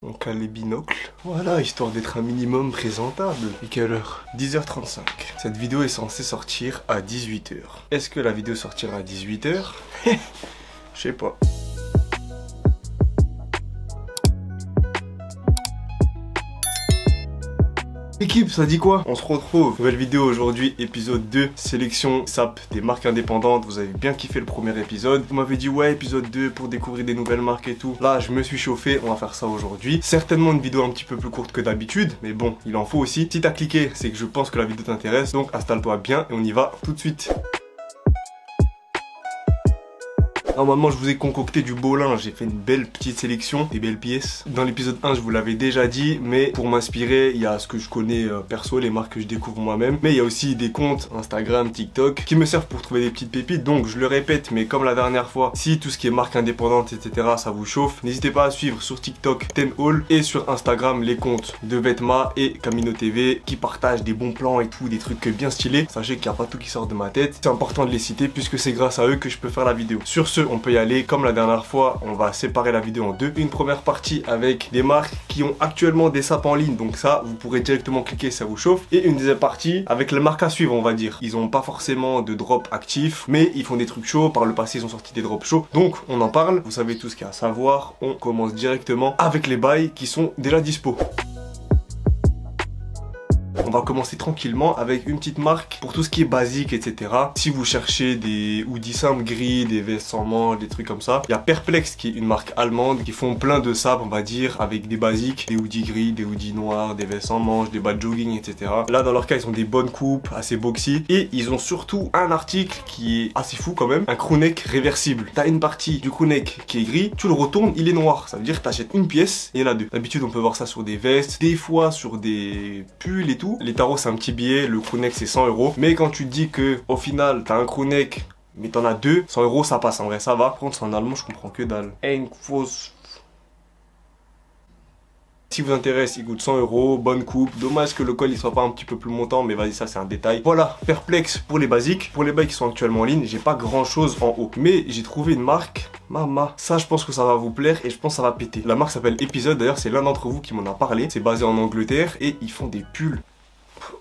On cale les binocles. Voilà, histoire d'être un minimum présentable. Et quelle heure? 10h35. Cette vidéo est censée sortir à 18h. Est-ce que la vidéo sortira à 18h? Je sais pas. Équipe, ça dit quoi? On se retrouve, nouvelle vidéo aujourd'hui, épisode 2, sélection SAP des marques indépendantes. Vous avez bien kiffé le premier épisode. Vous m'avez dit ouais, épisode 2 pour découvrir des nouvelles marques et tout. Là, je me suis chauffé, on va faire ça aujourd'hui. Certainement une vidéo un petit peu plus courte que d'habitude, mais bon, il en faut aussi. Si t'as cliqué, c'est que je pense que la vidéo t'intéresse, donc installe-toi bien et on y va tout de suite. Normalement, je vous ai concocté du beau linge, j'ai fait une belle petite sélection, des belles pièces. Dans l'épisode 1, je vous l'avais déjà dit, mais pour m'inspirer, il y a ce que je connais perso, les marques que je découvre moi-même. Mais il y a aussi des comptes Instagram, TikTok, qui me servent pour trouver des petites pépites. Donc, je le répète, mais comme la dernière fois, si tout ce qui est marque indépendante, etc., ça vous chauffe, n'hésitez pas à suivre sur TikTok Ten Haul et sur Instagram les comptes de Vêtements et Camino TV qui partagent des bons plans et tout, des trucs bien stylés. Sachez qu'il n'y a pas tout qui sort de ma tête. C'est important de les citer puisque c'est grâce à eux que je peux faire la vidéo. Sur ce, on peut y aller. Comme la dernière fois, on va séparer la vidéo en deux. Une première partie avec des marques qui ont actuellement des sapes en ligne, donc ça, vous pourrez directement cliquer, ça vous chauffe. Et une deuxième partie avec les marques à suivre, on va dire. Ils n'ont pas forcément de drop actif, mais ils font des trucs chauds. Par le passé, ils ont sorti des drops chauds. Donc, on en parle. Vous savez tout ce qu'il y a à savoir. On commence directement avec les bails qui sont déjà dispo. On va commencer tranquillement avec une petite marque pour tout ce qui est basique, etc. Si vous cherchez des hoodies simples gris, des vestes sans manches, des trucs comme ça, il y a Perplex qui est une marque allemande qui font plein de sapes, on va dire, avec des basiques, des hoodies gris, des hoodies noirs, des vestes sans manches, des bas de jogging, etc. Là, dans leur cas, ils ont des bonnes coupes, assez boxy. Et ils ont surtout un article qui est assez fou quand même, un crewneck réversible. T'as une partie du crewneck qui est gris, tu le retournes, il est noir. Ça veut dire que t'achètes une pièce, il y en a deux. D'habitude, on peut voir ça sur des vestes, des fois sur des pulls et tout. Les tarots, c'est un petit billet, le crewneck c'est 100 €. Mais quand tu dis que au final t'as un crewneck mais t'en as deux, 100 € ça passe, en vrai ça va. Par contre c'est en allemand, je comprends que dalle. Si vous intéresse, il coûte 100 €, bonne coupe. Dommage que le col il soit pas un petit peu plus montant, mais vas-y, ça c'est un détail. Voilà, Perplex pour les basiques. Pour les bails qui sont actuellement en ligne, j'ai pas grand chose en haut. Mais j'ai trouvé une marque, Mama. Ça, je pense que ça va vous plaire et je pense que ça va péter. La marque s'appelle Episode, d'ailleurs, c'est l'un d'entre vous qui m'en a parlé. C'est basé en Angleterre et ils font des pulls.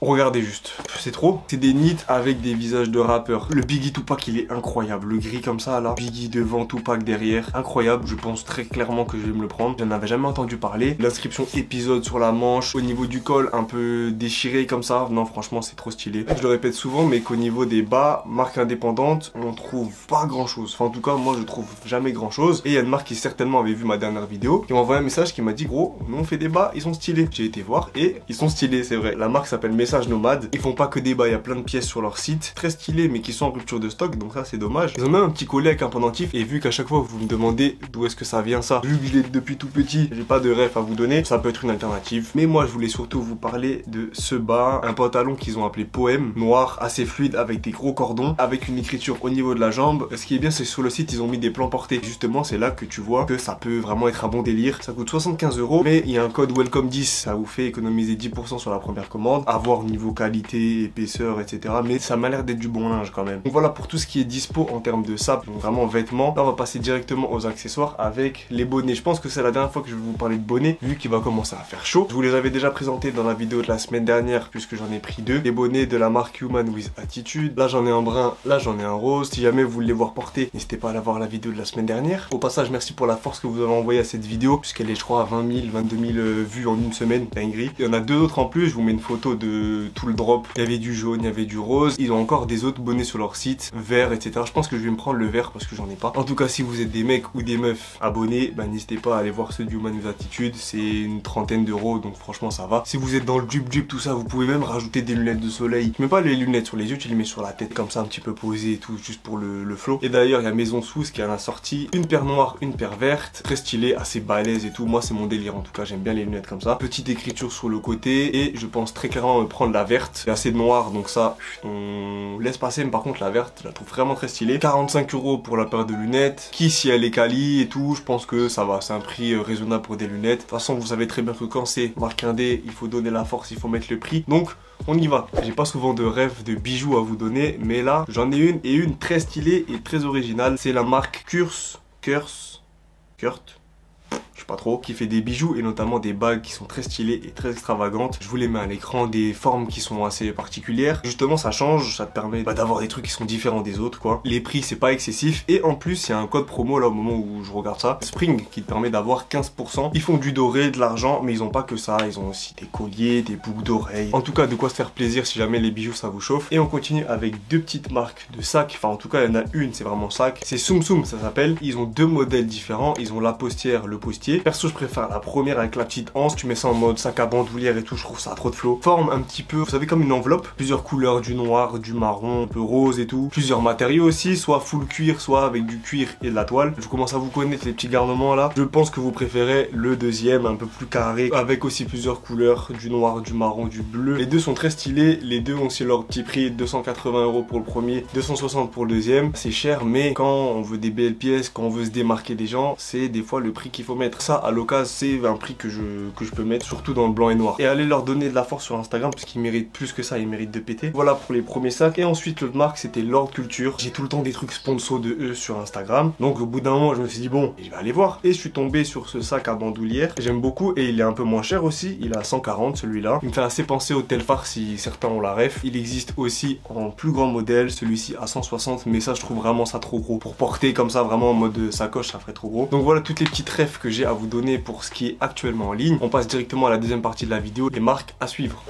Regardez juste, c'est trop. C'est des knits avec des visages de rappeurs. Le Biggie Tupac il est incroyable, le gris comme ça là, Biggie devant, Tupac derrière, incroyable. Je pense très clairement que je vais me le prendre. J'en avais jamais entendu parler. L'inscription épisode sur la manche, au niveau du col un peu déchiré comme ça. Non franchement c'est trop stylé. Je le répète souvent mais qu'au niveau des bas, marque indépendante, on trouve pas grand chose. Enfin en tout cas moi je trouve jamais grand chose. Et il y a une marque qui certainement avait vu ma dernière vidéo, qui m'a envoyé un message qui m'a dit gros, nous on fait des bas, ils sont stylés. J'ai été voir et ils sont stylés, c'est vrai. La marque s'appelle Message Nomade. Ils font pas que des bas, il y a plein de pièces sur leur site, très stylées mais qui sont en rupture de stock, donc ça c'est dommage. Ils ont même un petit collet avec un pendentif et vu qu'à chaque fois vous me demandez d'où est-ce que ça vient ça, vu que je l'ai depuis tout petit, j'ai pas de ref à vous donner, ça peut être une alternative. Mais moi je voulais surtout vous parler de ce bas, un pantalon qu'ils ont appelé Poème, noir, assez fluide avec des gros cordons, avec une écriture au niveau de la jambe. Ce qui est bien c'est que sur le site ils ont mis des plans portés. Justement c'est là que tu vois que ça peut vraiment être un bon délire. Ça coûte 75 €, mais il y a un code Welcome 10, ça vous fait économiser 10% sur la première commande. À voir niveau qualité, épaisseur, etc. Mais ça m'a l'air d'être du bon linge quand même. Donc voilà pour tout ce qui est dispo en termes de sap, donc vraiment vêtements. Là on va passer directement aux accessoires avec les bonnets. Je pense que c'est la dernière fois que je vais vous parler de bonnets, vu qu'il va commencer à faire chaud. Je vous les avais déjà présentés dans la vidéo de la semaine dernière, puisque j'en ai pris deux. Les bonnets de la marque Human with Attitude. Là j'en ai un brun, là j'en ai un rose. Si jamais vous voulez les voir porter, n'hésitez pas à aller voir la vidéo de la semaine dernière. Au passage, merci pour la force que vous avez envoyée à cette vidéo, puisqu'elle est je crois à 20 000, 22 000 vues en une semaine. Dinguerie. Il y en a deux autres en plus, je vous mets une photo de tout le drop. Il y avait du jaune, il y avait du rose. Ils ont encore des autres bonnets sur leur site, vert, etc. Je pense que je vais me prendre le vert parce que j'en ai pas. En tout cas, si vous êtes des mecs ou des meufs abonnés, bah n'hésitez pas à aller voir ceux du Human with Attitude. C'est une trentaine d'euros, donc franchement ça va. Si vous êtes dans le jupe tout ça, vous pouvez même rajouter des lunettes de soleil. Tu mets pas les lunettes sur les yeux, tu les mets sur la tête comme ça un petit peu posé et tout, juste pour le flow. Et d'ailleurs, il y a Maison Sous qui en a sorti une paire noire, une paire verte, très stylée, assez balèze et tout. Moi c'est mon délire en tout cas, j'aime bien les lunettes comme ça. Petite écriture sur le côté et je pense très clairement me prendre la verte. Il y a assez de noir, donc ça on laisse passer. Mais par contre la verte, je la trouve vraiment très stylée. 45 € pour la paire de lunettes, qui si elle est quali et tout, je pense que ça va, c'est un prix raisonnable pour des lunettes. De toute façon vous savez très bien que quand c'est marque indé, il faut donner la force, il faut mettre le prix, donc on y va. J'ai pas souvent de rêves de bijoux à vous donner, mais là j'en ai une, et une très stylée et très originale. C'est la marque Kurt, pas trop, qui fait des bijoux et notamment des bagues qui sont très stylées et très extravagantes. Je vous les mets à l'écran, des formes qui sont assez particulières. Justement, ça change, ça te permet d'avoir des trucs qui sont différents des autres, quoi. Les prix, c'est pas excessif. Et en plus, il y a un code promo là au moment où je regarde ça, Spring, qui te permet d'avoir 15%. Ils font du doré, de l'argent, mais ils ont pas que ça. Ils ont aussi des colliers, des boucles d'oreilles. En tout cas, de quoi se faire plaisir si jamais les bijoux ça vous chauffe. Et on continue avec deux petites marques de sacs. Enfin, en tout cas, il y en a une, c'est vraiment sac. C'est Tsum Tsum, ça s'appelle. Ils ont deux modèles différents. Ils ont la postière, le postier. Perso, je préfère la première avec la petite anse. Tu mets ça en mode sac à bandoulière et tout. Je trouve ça trop de flow. Forme un petit peu, vous savez, comme une enveloppe. Plusieurs couleurs, du noir, du marron, un peu rose et tout. Plusieurs matériaux aussi, soit full cuir, soit avec du cuir et de la toile. Je commence à vous connaître les petits garnements là. Je pense que vous préférez le deuxième, un peu plus carré, avec aussi plusieurs couleurs, du noir, du marron, du bleu. Les deux sont très stylés. Les deux ont aussi leur petit prix, 280 € pour le premier, 260 pour le deuxième. C'est cher, mais quand on veut des belles pièces, quand on veut se démarquer des gens, c'est des fois le prix qu'il faut mettre. Ça, à l'occasion, c'est un prix que je peux mettre, surtout dans le blanc et noir. Et allez leur donner de la force sur Instagram, parce qu'ils méritent plus que ça, ils méritent de péter. Voilà pour les premiers sacs. Et ensuite, l'autre marque, c'était Lord Culture. J'ai tout le temps des trucs sponsors de eux sur Instagram. Donc, au bout d'un moment, je me suis dit, bon, je vais aller voir. Et je suis tombé sur ce sac à bandoulière. J'aime beaucoup et il est un peu moins cher aussi. Il est à 140, celui-là. Il me fait assez penser au Telfar si certains ont la ref. Il existe aussi en plus grand modèle, celui-ci à 160, mais ça, je trouve vraiment ça trop gros. Pour porter comme ça, vraiment en mode sacoche, ça ferait trop gros. Donc voilà toutes les petites refs que j'ai à vous donner pour ce qui est actuellement en ligne. On passe directement à la deuxième partie de la vidéo, les marques à suivre.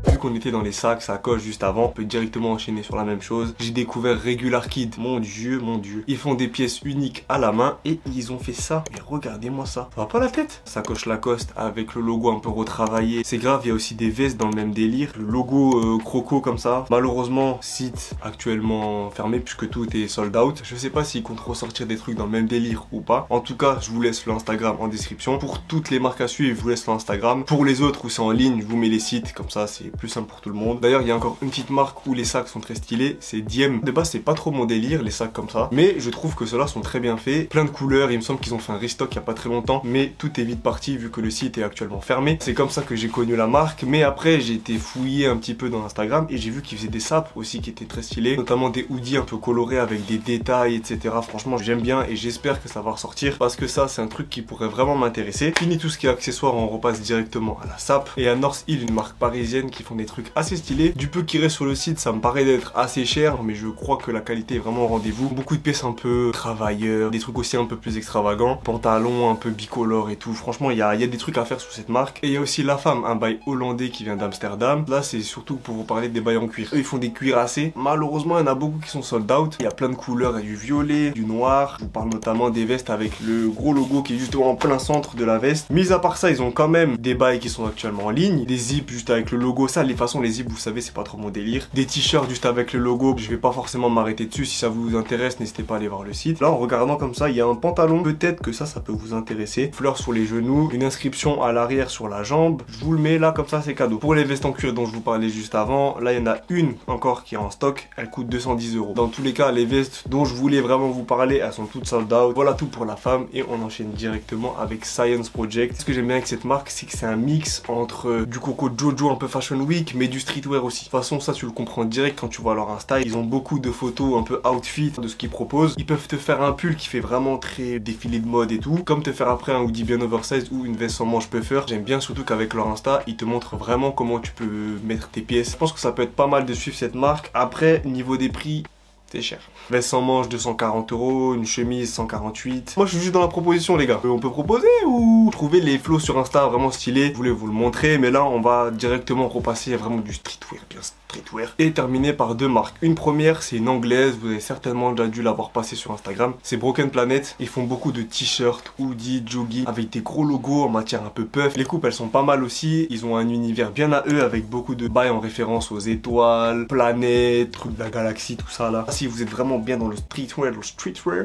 Vu qu'on était dans les sacs, sacoches juste avant, on peut directement enchaîner sur la même chose. J'ai découvert Regular Kid, mon dieu, mon dieu. Ils font des pièces uniques à la main et ils ont fait ça. Mais regardez-moi ça, ça va pas la tête? Sacoche Lacoste avec le logo un peu retravaillé. C'est grave, il y a aussi des vestes dans le même délire. Le logo croco comme ça. Malheureusement, site actuellement fermé puisque tout est sold out. Je sais pas s'ils comptent ressortir des trucs dans le même délire ou pas. En tout cas, je vous laisse l'Instagram en description. Pour toutes les marques à suivre, je vous laisse l'Instagram. Pour les autres où c'est en ligne, je vous mets les sites. Comme ça, c'est plus simple pour tout le monde. D'ailleurs, il y a encore une petite marque où les sacs sont très stylés, c'est Diem. De base, c'est pas trop mon délire, les sacs comme ça, mais je trouve que ceux-là sont très bien faits, plein de couleurs. Il me semble qu'ils ont fait un restock il y a pas très longtemps, mais tout est vite parti vu que le site est actuellement fermé. C'est comme ça que j'ai connu la marque, mais après j'ai été fouillé un petit peu dans Instagram et j'ai vu qu'ils faisaient des sapes aussi qui étaient très stylés, notamment des hoodies un peu colorés avec des détails, etc. Franchement, j'aime bien et j'espère que ça va ressortir parce que ça, c'est un truc qui pourrait vraiment m'intéresser. Fini tout ce qui est accessoires, on repasse directement à la sape et à North Hill, une marque parisienne qui font des trucs assez stylés. Du peu qui reste sur le site, ça me paraît d'être assez cher, mais je crois que la qualité est vraiment au rendez-vous. Beaucoup de pièces un peu travailleurs, des trucs aussi un peu plus extravagants, pantalons un peu bicolores et tout. Franchement, il y a des trucs à faire sur cette marque. Et il y a aussi La Femme, un bail hollandais qui vient d'Amsterdam. Là, c'est surtout pour vous parler des bails en cuir. Eux, ils font des cuirassés. Malheureusement, il y en a beaucoup qui sont sold out. Il y a plein de couleurs, il y a du violet, du noir. Je vous parle notamment des vestes avec le gros logo qui est justement en plein centre de la veste. Mis à part ça, ils ont quand même des bails qui sont actuellement en ligne. Des zips juste avec le logo. Ça, les façons, les zips, vous savez, c'est pas trop mon délire. Des t-shirts juste avec le logo, je vais pas forcément m'arrêter dessus. Si ça vous intéresse, n'hésitez pas à aller voir le site. Là, en regardant comme ça, il y a un pantalon. Peut-être que ça peut vous intéresser. Fleurs sur les genoux, une inscription à l'arrière sur la jambe. Je vous le mets là, comme ça, c'est cadeau. Pour les vestes en cuir dont je vous parlais juste avant, là, il y en a une encore qui est en stock. Elle coûte 210 €. Dans tous les cas, les vestes dont je voulais vraiment vous parler, elles sont toutes sold out. Voilà tout pour La Femme et on enchaîne directement avec Science Project. Ce que j'aime bien avec cette marque, c'est que c'est un mix entre du Coco Jojo un peu Fashion Week, mais du streetwear aussi. De toute façon, ça, tu le comprends direct quand tu vois leur Insta. Ils ont beaucoup de photos un peu outfit de ce qu'ils proposent. Ils peuvent te faire un pull qui fait vraiment très défilé de mode et tout, comme te faire après un hoodie bien oversize ou une veste sans manches puffer. J'aime bien surtout qu'avec leur Insta, ils te montrent vraiment comment tu peux mettre tes pièces. Je pense que ça peut être pas mal de suivre cette marque. Après, niveau des prix, c'est cher. Veste sans manches 240 €, une chemise 148. Moi je suis juste dans la proposition les gars. On peut proposer ou trouver les flots sur Insta vraiment stylés. Je voulais vous le montrer mais là on va directement repasser à vraiment du streetwear, bien streetwear. Et terminer par deux marques. Une première c'est une anglaise, vous avez certainement déjà dû l'avoir passé sur Instagram. C'est Broken Planet. Ils font beaucoup de t-shirts, hoodies, jogging avec des gros logos en matière un peu puff. Les coupes elles sont pas mal aussi. Ils ont un univers bien à eux avec beaucoup de bails en référence aux étoiles, planètes, trucs de la galaxie, tout ça là. Si vous êtes vraiment bien dans le streetwear,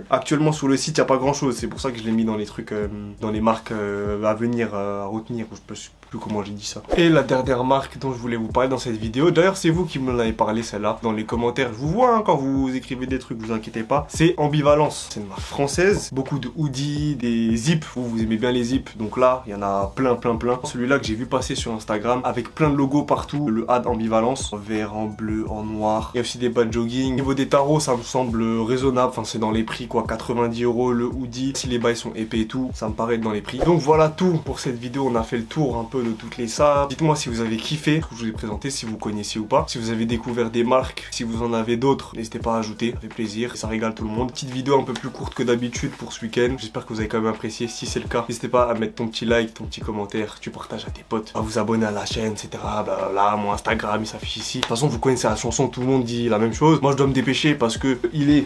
actuellement sur le site il n'y a pas grand chose, c'est pour ça que je l'ai mis dans les trucs, dans les marques à venir, à retenir, je sais plus comment j'ai dit ça. Et la dernière marque dont je voulais vous parler dans cette vidéo, d'ailleurs c'est vous qui me l'avez parlé celle-là dans les commentaires. Je vous vois hein, quand vous écrivez des trucs, vous inquiétez pas. C'est Ambivalence, c'est une marque française. Beaucoup de hoodies, des zips. Vous aimez bien les zips, donc là il y en a plein. Celui-là que j'ai vu passer sur Instagram avec plein de logos partout. Le Had Ambivalence, en vert, en bleu, en noir. Il y a aussi des bas de jogging. Au niveau des tarots, ça me semble raisonnable. Enfin, c'est dans les prix quoi, 90 € le hoodie. Si les bails sont épais et tout, ça me paraît être dans les prix. Donc voilà tout pour cette vidéo. On a fait le tour un peu de toutes les sapes. Dites-moi si vous avez kiffé ce que je vous ai présenté, si vous connaissiez ou pas. Si vous avez découvert des marques, si vous en avez d'autres, n'hésitez pas à ajouter. Ça fait plaisir, ça régale tout le monde. Petite vidéo un peu plus courte que d'habitude pour ce week-end. J'espère que vous avez quand même apprécié. Si c'est le cas, n'hésitez pas à mettre ton petit like, ton petit commentaire. Tu partages à tes potes, à vous abonner à la chaîne, etc. Blablabla. Mon Instagram, il s'affiche ici. De toute façon, vous connaissez la chanson, tout le monde dit la même chose. Moi, je dois me dépêcher parce que il est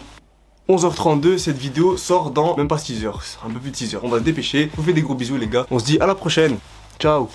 11h32, cette vidéo sort dans même pas 6 heures, un peu plus de 6 heures. On va se dépêcher. Je vous fais des gros bisous les gars. On se dit à la prochaine. Ciao.